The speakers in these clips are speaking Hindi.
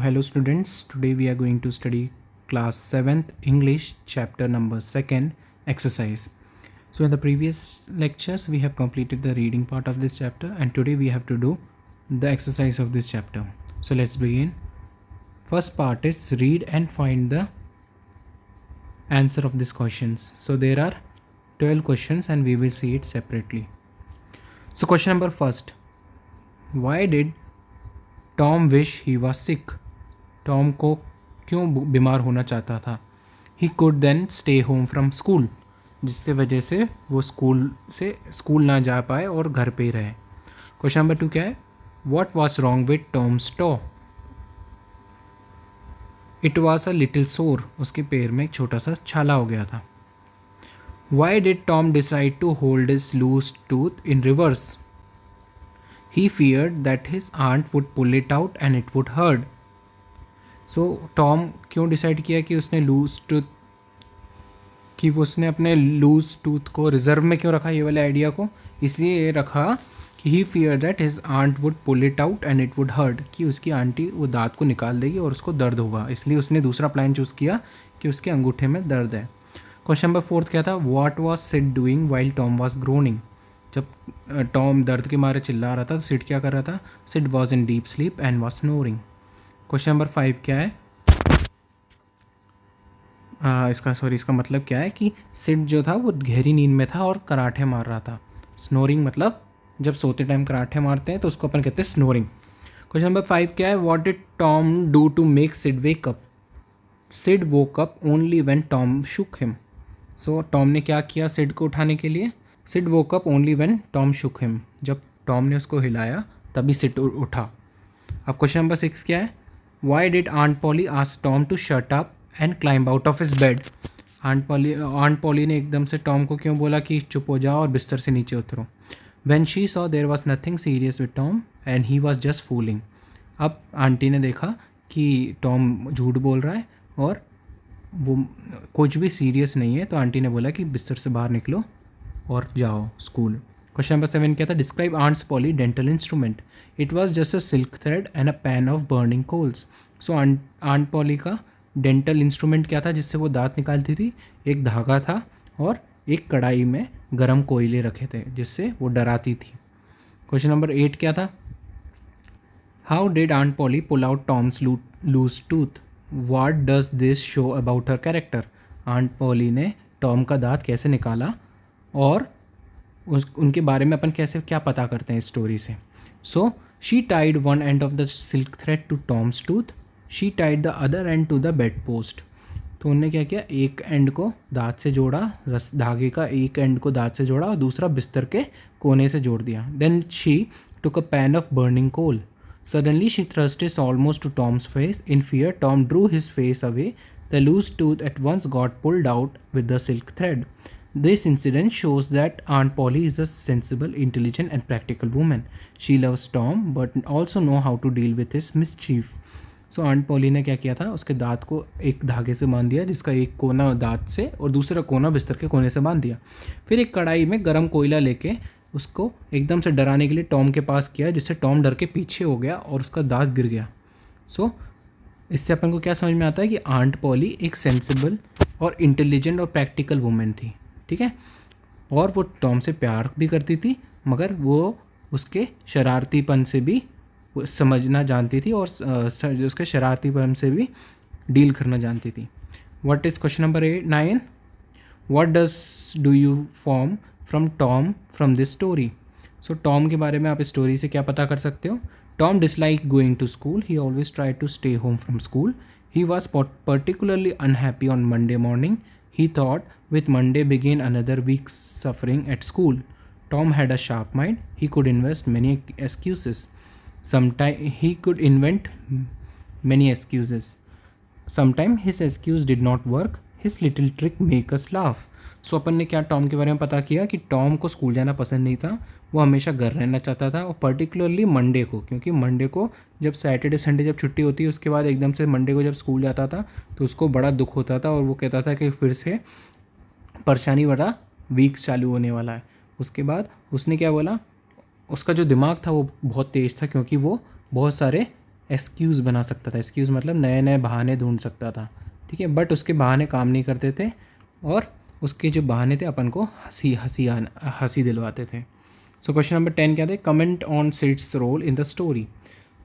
Hello students, today we are going to study class 7th English chapter number 2nd exercise. So in the previous lectures we have completed the reading part of this chapter and today we have to do the exercise of this chapter. So let's begin. First part is read and find the answer of these questions. So there are 12 questions and we will see it separately. So question number first, why did Tom wish he was sick? Tom को क्यों बीमार होना चाहता था? He could then stay home from school, जिससे वजह से वो स्कूल ना जा पाए और घर पे ही रहे. क्वेश्चन नंबर 2 क्या है? What was wrong with Tom's toe? It was a little sore, उसके पैर में एक छोटा सा छाला हो गया था. Why did Tom decide to hold his loose tooth in reverse? He feared that his aunt would pull it out and it would hurt. So Tom क्यों डिसाइड किया कि उसने उसने अपने लूज टूथ को रिजर्व में क्यों रखा? ये वाले आइडिया को इसलिए ये रखा कि he fear that his aunt would pull it out and it would hurt, कि उसकी आंटी वो दांत को निकाल देगी और उसको दर्द होगा. इसलिए उसने दूसरा प्लान चूज़ किया कि उसके अंगूठे में दर्द है. क्वेश्चन नंबर 4 क्या था? What was Sid doing while Tom was groaning? जब टॉम दर्द के मारे चिल्ला रहा था तो सिड क्या कर रहा था? Sid was in deep sleep and was snoring. Question number 5 क्या है? इसका मतलब क्या है कि सिड जो था वो गहरी नींद में था और कराटे मार रहा था. स्नोरिंग मतलब जब सोते टाइम कराटे मारते हैं तो उसको अपन कहते हैं स्नोरिंग. क्वेश्चन नंबर 5 क्या है? What did Tom do to make Sid wake up? Sid woke up only when Tom shook him. So Tom ने क्या किया सिड को उठाने के लिए? Sid woke up only when Tom shook him. जब टॉम ने उसको हिलाया तभी सिड उठा. अब क्वेश्चन नंबर 6 क्या है? Why did Aunt Polly ask Tom to shut up and climb out of his bed? Aunt Polly ने एकदम से टॉम को क्यों बोला कि चुप हो जाओ और बिस्तर से नीचे उतरो? When she saw there was nothing serious with Tom and he was just fooling. अब आंटी ने देखा कि टॉम झूठ बोल रहा है और वो कुछ भी सीरियस नहीं है, तो आंटी ने बोला कि बिस्तर से बाहर निकलो और जाओ स्कूल. क्वेश्चन नंबर 7 क्या था? Describe aunt's Polly dental instrument. It was just a silk thread and a pan of burning coals. So aunt Polly का डेंटल इंस्ट्रूमेंट क्या था जिससे वो दांत निकालती थी? एक धागा था और एक कढ़ाई में गर्म कोयले रखे थे जिससे वो डराती थी. क्वेश्चन नंबर 8 क्या था? How did aunt Polly pull out Tom's loose tooth? What does this show about her character? Aunt Polly ने टॉम का दांत कैसे निकाला और उनके बारे में अपन कैसे क्या पता करते हैं स्टोरी से? So she tied one end of the silk thread to Tom's tooth, she tied the other end to the bed post. तो उन्होंने क्या किया? एक एंड को दांत से जोड़ा, धागे का एक एंड को दांत से जोड़ा और दूसरा बिस्तर के कोने से जोड़ दिया. Then she took a pan of burning coal. Suddenly she thrust it almost to Tom's face. In fear Tom drew his face away. The loose tooth at once got pulled out with the silk thread. This incident shows that Aunt Polly is a sensible, intelligent and practical woman. She loves Tom but also know how to deal with his mischief. So Aunt Polly ने क्या किया था? उसके दांत को एक धागे से बांध दिया जिसका एक कोना दांत से और दूसरा कोना बिस्तर के कोने से बांध दिया. फिर एक कढ़ाई में गर्म कोयला लेके उसको एकदम से डराने के लिए टॉम के पास किया, जिससे टॉम डर के पीछे हो गया और उसका दांत गिर गया. सो इससे अपन को क्या समझ में आता है कि आंट पॉली एक सेंसिबल और इंटेलिजेंट और प्रैक्टिकल वुमेन थी. ठीक है, और वो टॉम से प्यार भी करती थी मगर वो उसके शरारतीपन से भी समझना जानती थी और उसके शरारतीपन से भी डील करना जानती थी. What is question number 9? What do you form from Tom from this story? So Tom के बारे में आप स्टोरी से क्या पता कर सकते हो? Tom dislike going to school. He always try to stay home from school. He was particularly unhappy on Monday morning. He thought with Monday began another week's suffering at school. Tom had a sharp mind. He could invest many excuses. He could invent many excuses. Sometimes his excuse did not work. His little trick make us laugh. सो अपन ने क्या टॉम के बारे में पता किया कि टॉम को स्कूल जाना पसंद नहीं था. वो हमेशा घर रहना चाहता था और पर्टिकुलरली मंडे को, क्योंकि मंडे को जब सैटरडे संडे जब छुट्टी होती है उसके बाद एकदम से मंडे को जब स्कूल जाता था तो उसको बड़ा दुख होता था और वो कहता था कि फिर से परेशानी वाला वीक चालू होने वाला है. उसके बाद उसने क्या बोला? उसका जो दिमाग था वो बहुत तेज़ था क्योंकि वो बहुत सारे एक्सक्यूज़ बना सकता था। एक्सक्यूज़ मतलब नए नए बहाने ढूंढ सकता था, ठीक है, बट उसके बहाने काम नहीं करते थे और उसके जो बहाने थे अपन को हंसी दिलवाते थे। सो क्वेश्चन नंबर 10 क्या थे, comment on Sid's role in the story.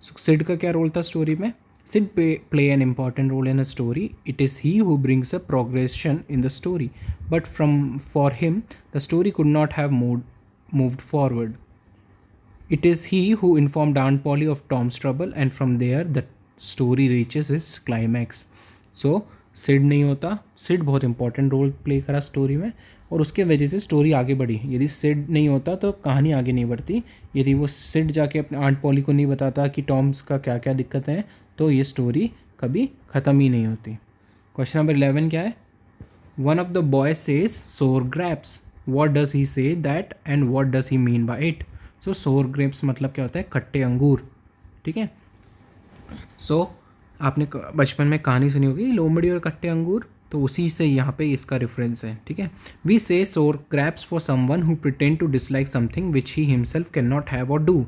So Sid का क्या रोल था स्टोरी में? Sid play an important role in a story. It is he who brings a progression in the story, but from for him the story could not have moved forward. It is he who informed Aunt Polly of Tom's trouble, and from there the story reaches its climax. So Sid नहीं होता, सिड बहुत इंपॉर्टेंट रोल प्ले करा स्टोरी में और उसके वजह से स्टोरी आगे बढ़ी। यदि सिड नहीं होता तो कहानी आगे नहीं बढ़ती। यदि वो सिड जाके अपने आंट पॉली को नहीं बताता कि टॉम्स का क्या क्या दिक्कत है तो ये स्टोरी कभी ख़त्म ही नहीं होती। क्वेश्चन नंबर 11 क्या है, one of the boy says sour grapes, what does he say that and what does he mean by it. So sour grapes मतलब क्या होता है, खट्टे अंगूर, ठीक है। सो आपने बचपन में कहानी सुनी होगी लोमड़ी और कट्टे अंगूर, तो उसी से यहाँ पे इसका रेफरेंस है, ठीक है। We say sour grapes for someone who pretend to dislike something which he himself can not have और do.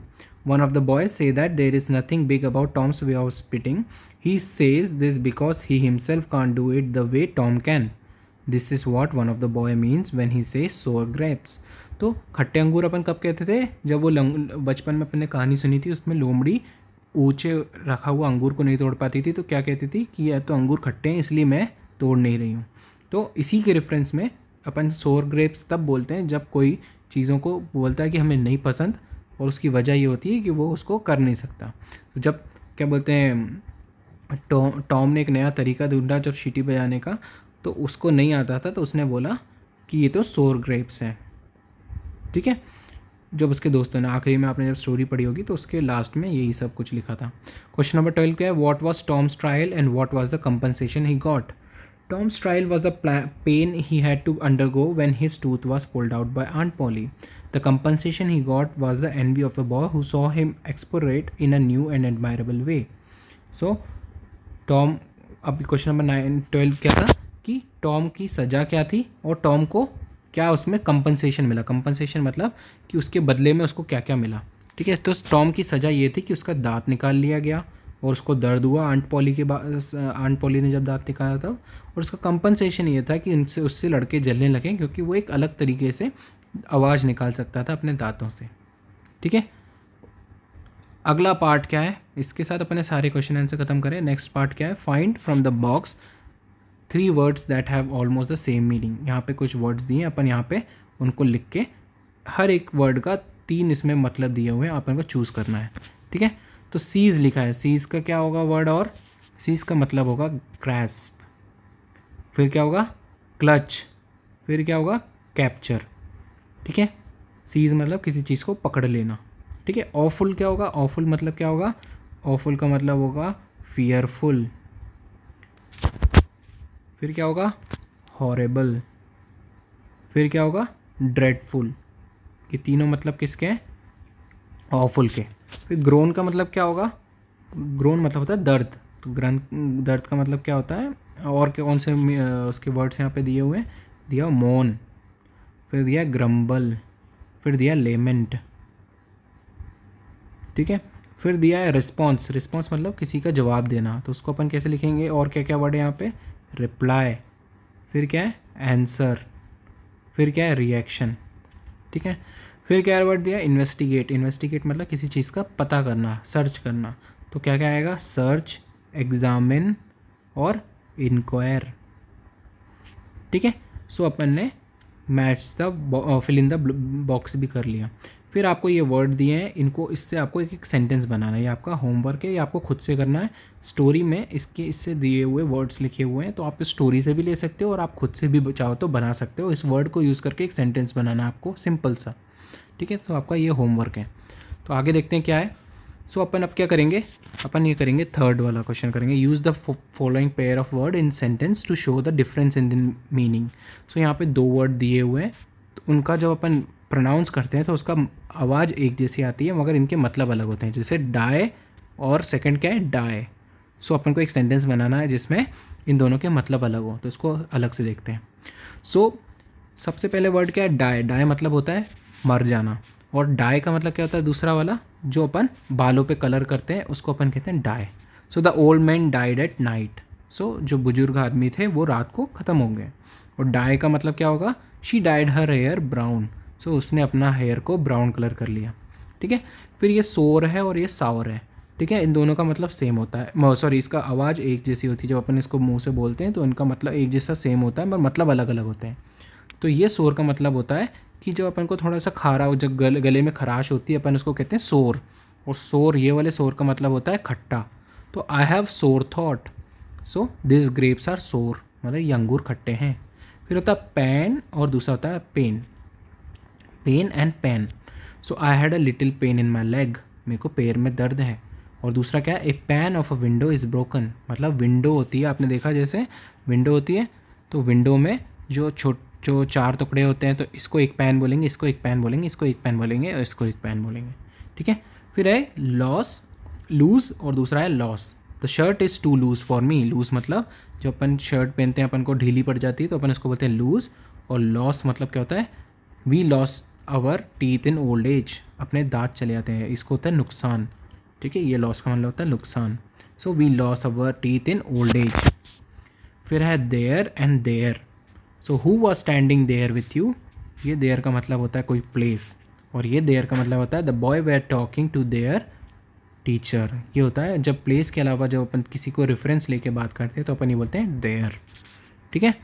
One of the boys say that there is nothing big about Tom's way of spitting, he says this because he himself can't do it the way Tom can. This is what one of the boy means when he says sour grapes. तो खट्टे अंगूर अपन कब कहते थे, जब वो बचपन में अपन ने कहानी सुनी थी उसमें लोमड़ी ऊंचे रखा हुआ अंगूर को नहीं तोड़ पाती थी तो क्या कहती थी कि यह तो अंगूर खट्टे हैं इसलिए मैं तोड़ नहीं रही हूँ। तो इसी के रेफरेंस में अपन सोर ग्रेप्स तब बोलते हैं जब कोई चीज़ों को बोलता है कि हमें नहीं पसंद और उसकी वजह ये होती है कि वो उसको कर नहीं सकता। तो जब क्या बोलते हैं टॉम ने एक नया तरीका ढूंढा जब सीटी बजाने का, तो उसको नहीं आता था तो उसने बोला कि ये तो सोर ग्रेप्स हैं, ठीक है। जब उसके दोस्तों ने आखिरी में आपने जब स्टोरी पढ़ी होगी तो उसके लास्ट में यही सब कुछ लिखा था। क्वेश्चन नंबर 12 क्या है, what was Tom's trial and what was the compensation he got. Tom's trial was the pain he had to undergo when his tooth was pulled out by aunt Polly. The compensation he got was the envy of the boy who saw him expectorate in a new and admirable way. So Tom, अब क्वेश्चन नंबर 12 क्या था कि टॉम की सज़ा क्या थी और टॉम को क्या उसमें कंपनसेशन मिला। कंपनसेशन मतलब कि उसके बदले में उसको क्या क्या मिला, ठीक है। तो टॉम की सज़ा ये थी कि उसका दांत निकाल लिया गया और उसको दर्द हुआ आंट पॉली ने जब दांत निकाला तब, और उसका कंपनसेशन ये था कि उससे लड़के जलने लगे क्योंकि वो एक अलग तरीके से आवाज़ निकाल सकता था अपने दांतों से, ठीक है। अगला पार्ट क्या है, इसके साथ अपने सारे क्वेश्चन आंसर खत्म करें। नेक्स्ट पार्ट क्या है, find from the box 3 words that have almost the same meaning. यहाँ पे कुछ वर्ड्स दिए अपन यहाँ पे उनको लिख के हर एक वर्ड का 3 इसमें मतलब दिए हुए हैं, अपन को चूज़ करना है, ठीक है। तो सीज लिखा है, सीज का क्या होगा वर्ड, और सीज का मतलब होगा ग्रैस्प, फिर क्या होगा क्लच, फिर क्या होगा कैप्चर, ठीक है। सीज मतलब किसी चीज़ को पकड़ लेना, ठीक है। ऑफुल क्या होगा, ऑफुल मतलब क्या होगा, ऑफुल का मतलब होगा फियरफुल, फिर क्या होगा हॉरेबल, फिर क्या होगा ड्रेडफुल। ये तीनों मतलब किसके हैं, ऑफुल के। फिर ग्रोन का मतलब क्या होगा, ग्रोन मतलब होता है दर्द, तो दर्द का मतलब क्या होता है, और कौन से उसके वर्ड्स यहाँ पे दिए हुए हैं, दिया मोन, फिर दिया ग्रम्बल, फिर दिया लेमेंट, ठीक है। फिर दिया है रिस्पॉन्स, रिस्पॉन्स मतलब किसी का जवाब देना, तो उसको अपन कैसे लिखेंगे, और क्या क्या वर्ड है यहाँ पे, रिप्लाई, फिर क्या है आंसर, फिर क्या है रिएक्शन, ठीक है। फिर क्या वर्ड दिया इन्वेस्टिगेट, इन्वेस्टिगेट मतलब किसी चीज़ का पता करना, सर्च करना, तो क्या क्या आएगा सर्च, एग्जामिन और इंक्वायर, ठीक है। सो अपन ने match the fill in the box भी कर लिया। फिर आपको ये वर्ड दिए हैं, इनको इससे आपको एक एक सेंटेंस बनाना है, ये आपका होमवर्क है, ये आपको खुद से करना है। स्टोरी में इससे दिए हुए वर्ड्स लिखे हुए हैं, तो आप स्टोरी से भी ले सकते हो और आप खुद से भी चाहो तो बना सकते हो। इस वर्ड को यूज़ करके एक सेंटेंस बनाना है आपको, सिंपल सा, ठीक है। तो आपका ये होमवर्क है। तो आगे देखते हैं क्या है। सो अपन अब क्या करेंगे, अपन ये करेंगे थर्ड वाला क्वेश्चन करेंगे, use the following pair of word in sentence to show the difference in the meaning. So यहाँ पे 2 वर्ड दिए हुए हैं, तो उनका जब अपन प्रोनाउंस करते हैं तो उसका आवाज़ एक जैसी आती है मगर इनके मतलब अलग होते हैं, जैसे डाई और सेकंड क्या है डाई। सो अपन को एक सेंटेंस बनाना है जिसमें इन दोनों के मतलब अलग हो, तो इसको अलग से देखते हैं। सो सबसे पहले वर्ड क्या है डाई, डाई मतलब होता है मर जाना, और डाई का मतलब क्या होता है दूसरा वाला जो अपन बालों पे कलर करते हैं उसको अपन कहते हैं die. So the old man died at night. So जो बुजुर्ग आदमी थे वो रात को ख़त्म हो गए। और डाई का मतलब क्या होगा, she dyed her hair brown. So उसने अपना हेयर को ब्राउन कलर कर लिया। ठीक है, फिर ये सोर है और ये सावर है। ठीक है, इन दोनों का मतलब सेम होता है, सॉरी इसका आवाज़ एक जैसी होती है। जब अपन इसको मुंह से बोलते हैं तो इनका मतलब एक जैसा सेम होता है, पर मतलब अलग अलग होते हैं। तो ये सोर का मतलब होता है कि जब अपन को थोड़ा सा खारा हो, जब गले में खराश होती है, अपन उसको कहते हैं सोर। और सोर, ये वाले सोर का मतलब होता है खट्टा। तो I have sore thought, so this grapes are sore, मतलब ये अंगूर खट्टे हैं। फिर होता है पैन और दूसरा होता है pain. Pain and pan. So I had a little pain in my leg, मेरे को पैर में दर्द है। और दूसरा क्या है, a pane of a window is broken, मतलब विंडो होती है, आपने देखा जैसे विंडो होती है तो विंडो में जो चार टुकड़े होते हैं, तो इसको एक पैन बोलेंगे, इसको एक पैन बोलेंगे, इसको एक पैन बोलेंगे और इसको एक पैन बोलेंगे। ठीक है, फिर है लॉस, लूज़ और दूसरा है loss. The shirt is too loose for me. Loose मतलब जब अपन शर्ट पहनते हैं अपन को ढीली पड़ जाती है तो अपन इसको बोलते हैं लूज़। और लॉस मतलब क्या होता है, we loss our teeth in old age, अपने दांत चले जाते हैं, इसको होता है नुकसान। ठीक है, ये लॉस का मतलब होता है नुकसान। So we loss our teeth in old age. फिर है there and there. So who was standing there with you, ये देयर का मतलब होता है कोई प्लेस, और ये देयर का मतलब होता है the boy were talking to their teacher. ये होता है जब प्लेस के अलावा जब अपन किसी को रेफरेंस लेके बात करते हैं तो अपन ये बोलते हैं देयर। ठीक है,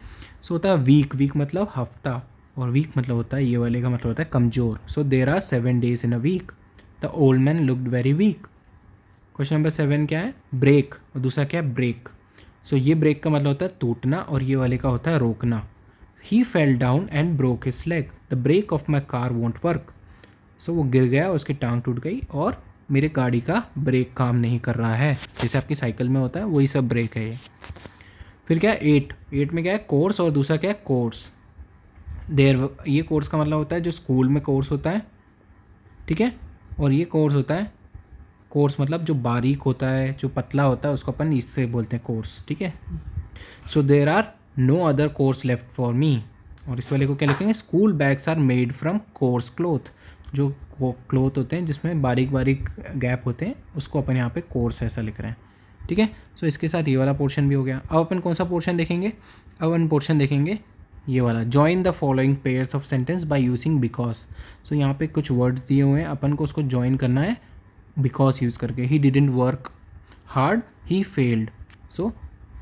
सो होता है वीक। वीक मतलब हफ्ता, और वीक मतलब होता है, ये वाले का मतलब होता है कमज़ोर। So there are 7 days in a week. The old man looked very weak. Question number 7 क्या है, ब्रेक, और दूसरा क्या है ब्रेक। सो ये ब्रेक का मतलब होता है टूटना, और ये वाले का होता है रोकना। He fell down and broke his leg, the brake of my car won't work. So वो गिर गया, उसकी टांग टूट गई और मेरे गाड़ी का ब्रेक काम नहीं कर रहा है, जैसे आपकी साइकिल में होता है वही सब ब्रेक है ये। फिर क्या है 8। 8 में क्या है कोर्स, और दूसरा क्या है कोर्स। देर, ये कोर्स का मतलब होता है जो स्कूल में कोर्स होता है। ठीक है, और ये कोर्स होता है, कोर्स मतलब जो बारीक होता है, जो पतला होता है, उसको अपन इससे बोलते हैं कोर्स। ठीक है, so there are no other course left for me. और इस वाले को क्या लिखेंगे, school bags are made from coarse cloth. जो क्लोथ होते हैं जिसमें बारीक बारीक गैप होते हैं उसको अपन यहाँ पे कोर्स ऐसा लिख रहे हैं। ठीक है, सो इसके साथ ये वाला पोर्शन भी हो गया। अब अपन कौन सा पोर्शन देखेंगे, अब अपन पोर्शन देखेंगे ये वाला, join the following pairs of sentence by using because. So यहाँ पे कुछ वर्ड्स दिए हुए हैं, अपन को उसको ज्वाइन करना है बिकॉज यूज़ करके। He didn't work hard, he failed. So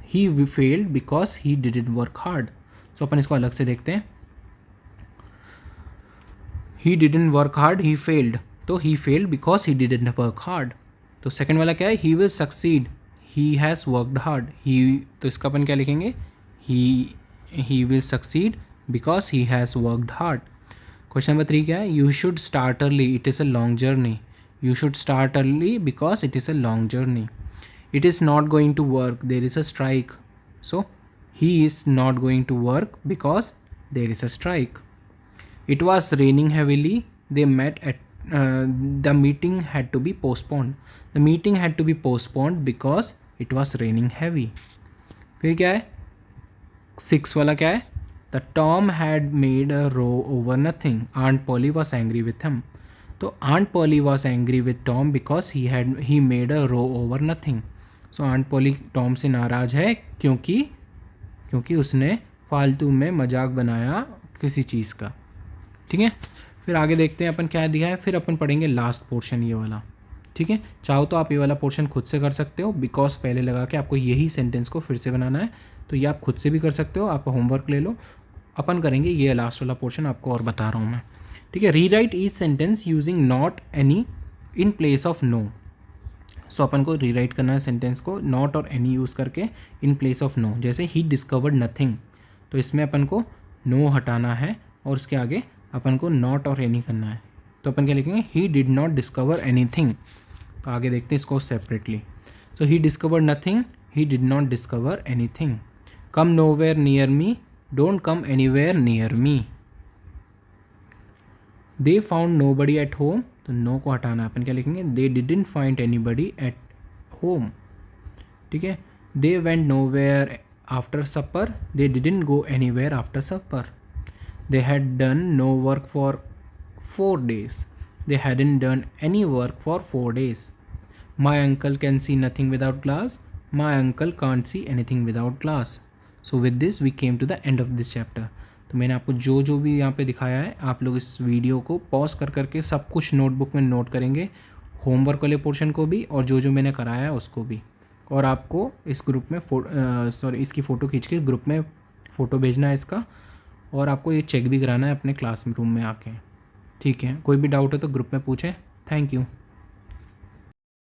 he failed because he didn't work hard. So अपन इसको अलग से देखते हैं। He didn't work hard, he failed, तो he failed because he didn't work hard. तो सेकंड वाला क्या है, he will succeed, he has worked hard. He, तो इसका अपन क्या लिखेंगे, he will succeed because he has worked hard. Question number 3 क्या है, you should start early, it is a long journey. You should start early because it is a long journey. It is not going to work, there is a strike. So he is not going to work because there is a strike. It was raining heavily, they met at the meeting had to be postponed. The meeting had to be postponed because it was raining heavy. फिर क्या है 6 वाला क्या है, the Tom had made a row over nothing, Aunt Polly was angry with him. तो Aunt Polly was angry with Tom because he made a row over nothing. So aunt Polly Tom से नाराज़ है क्योंकि उसने फालतू में मजाक बनाया किसी चीज़ का। ठीक है, फिर आगे देखते हैं अपन क्या दिया है, फिर अपन पढ़ेंगे लास्ट पोर्शन ये वाला। ठीक है, चाहो तो आप ये वाला पोर्शन खुद से कर सकते हो, बिकॉज पहले लगा के आपको यही सेंटेंस को फिर से बनाना है, तो ये आप खुद से भी कर सकते हो, आप होमवर्क ले लो। अपन करेंगे ये लास्ट वाला पोर्शन, आपको और बता रहा हूँ मैं। ठीक है, rewrite each sentence using not any in place of no. So अपन को री राइट करना है सेंटेंस को नॉट और एनी यूज़ करके इन प्लेस ऑफ नो। जैसे ही डिस्कवर्ड नथिंग, तो इसमें अपन को नो हटाना है और उसके आगे अपन को नॉट और एनी करना है। तो अपन क्या लिखेंगे, he did not discover anything. तो आगे देखते हैं इसको separately. So he discovered nothing, he did not discover anything. Come nowhere near me, don't come anywhere near me. They found nobody at home, तो नो को हटाना है, अपन क्या लिखेंगे, they didn't find anybody at home. ठीक है, they went nowhere after supper, they didn't go anywhere after supper. They had done no work for 4 days, They hadn't done any work for 4 days. My uncle can see nothing without glass. My uncle can't see anything without glass. So with this we came to the end of this chapter. तो मैंने आपको जो जो भी यहाँ पे दिखाया है आप लोग इस वीडियो को पॉज कर करके सब कुछ नोटबुक में नोट करेंगे, होमवर्क वाले पोर्शन को भी और जो जो मैंने कराया है उसको भी। और आपको इस ग्रुप में इसकी फ़ोटो खींच के ग्रुप में फ़ोटो भेजना है इसका, और आपको ये चेक भी कराना है अपने क्लास रूम में आके। ठीक है, कोई भी डाउट हो तो ग्रुप में पूछें। Thank you.